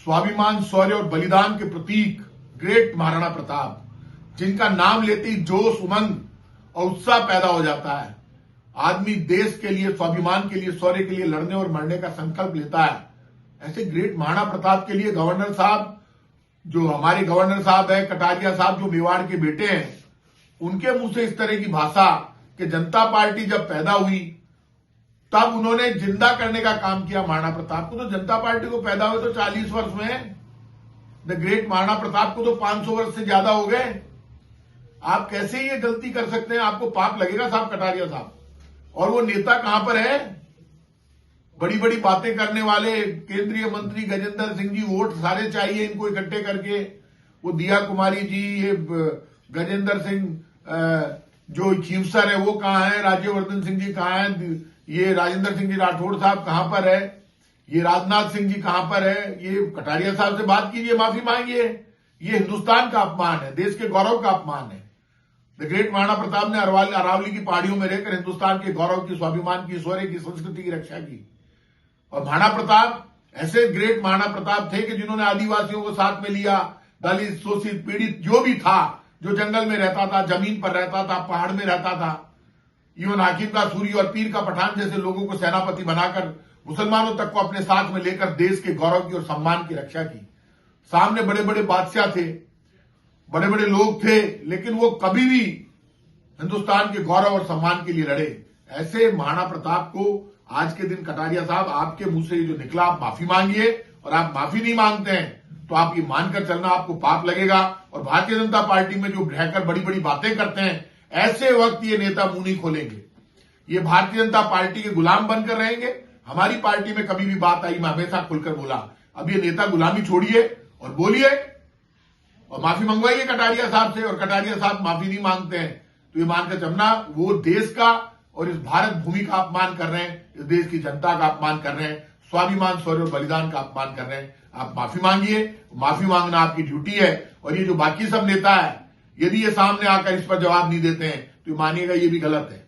स्वाभिमान, शौर्य और बलिदान के प्रतीक ग्रेट महाराणा प्रताप, जिनका नाम लेते ही जोश, उमंग और उत्साह पैदा हो जाता है। आदमी देश के लिए, स्वाभिमान के लिए, शौर्य के लिए लड़ने और मरने का संकल्प लेता है। ऐसे ग्रेट महाराणा प्रताप के लिए गवर्नर साहब, जो हमारे गवर्नर साहब है कटारिया साहब, जो मेवाड़ के बेटे हैं, उनके मुंह से इस तरह की भाषा कि जनता पार्टी जब पैदा हुई तब उन्होंने जिंदा करने का काम किया महाराणा प्रताप को। तो जनता पार्टी को पैदा हुए तो 40 वर्ष में, द ग्रेट महाराणा प्रताप को तो 500 वर्ष से ज्यादा हो गए। आप कैसे ये गलती कर सकते हैं? आपको पाप लगेगा साहब कटारिया साहब। और वो नेता कहां पर है? बड़ी बड़ी बातें करने वाले केंद्रीय मंत्री गजेंद्र सिंह जी, वोट सारे चाहिए इनको इकट्ठे करके। वो दिया कुमारी जी, ये गजेंद्र सिंह जो चीफ सर है वो कहां है? राज्यवर्धन सिंह जी कहां है? ये राजेंद्र सिंह जी राठौड़ साहब कहां पर है? ये राजनाथ सिंह जी कहां पर है? ये कटारिया साहब से बात कीजिए, माफी मांगिए। ये हिंदुस्तान का अपमान है, देश के गौरव का अपमान है। द ग्रेट महाराणा प्रताप ने अरावली की पहाड़ियों में रहकर हिंदुस्तान के गौरव की, स्वाभिमान की, शौर्य की, संस्कृति की रक्षा की। और महाराणा प्रताप ऐसे ग्रेट महाराणा प्रताप थे कि जिन्होंने आदिवासियों को साथ में लिया, दलित, शोषित, पीड़ित जो भी था, जो जंगल में रहता था, जमीन पर रहता था, पहाड़ में रहता था, इवन हाकिम का सूरी और पीर का पठान जैसे लोगों को सेनापति बनाकर मुसलमानों तक को अपने साथ में लेकर देश के गौरव की और सम्मान की रक्षा की। सामने बड़े बड़े बादशाह थे, बड़े बड़े लोग थे, लेकिन वो कभी भी हिंदुस्तान के गौरव और सम्मान के लिए लड़े। ऐसे महाराणा प्रताप को आज के दिन कटारिया साहब, आपके मुंह से जो निकला, आप माफी मांगिए। और आप माफी नहीं मांगते हैं तो आप ये मानकर चलना, आपको पाप लगेगा। और भारतीय जनता पार्टी में जो रहकर बड़ी बड़ी बातें करते हैं, ऐसे वक्त ये नेता मुंह नहीं खोलेंगे। ये भारतीय जनता पार्टी के गुलाम बनकर रहेंगे। हमारी पार्टी में कभी भी बात आई, मैं हमेशा खुलकर बोला। अब ये नेता गुलामी छोड़िए और बोलिए और माफी मंगवाइए कटारिया साहब से। और कटारिया साहब माफी नहीं मांगते हैं तो ये मानकर चलना, वो देश का और इस भारत भूमि का अपमान कर रहे हैं, इस देश की जनता का अपमान कर रहे हैं, स्वाभिमान, शौर्य और बलिदान का अपमान कर रहे हैं। आप माफी मांगिए, माफी मांगना आपकी ड्यूटी है। और ये जो बाकी सब नेता है, यदि ये सामने आकर इस पर जवाब नहीं देते हैं तो मानिएगा ये भी गलत है।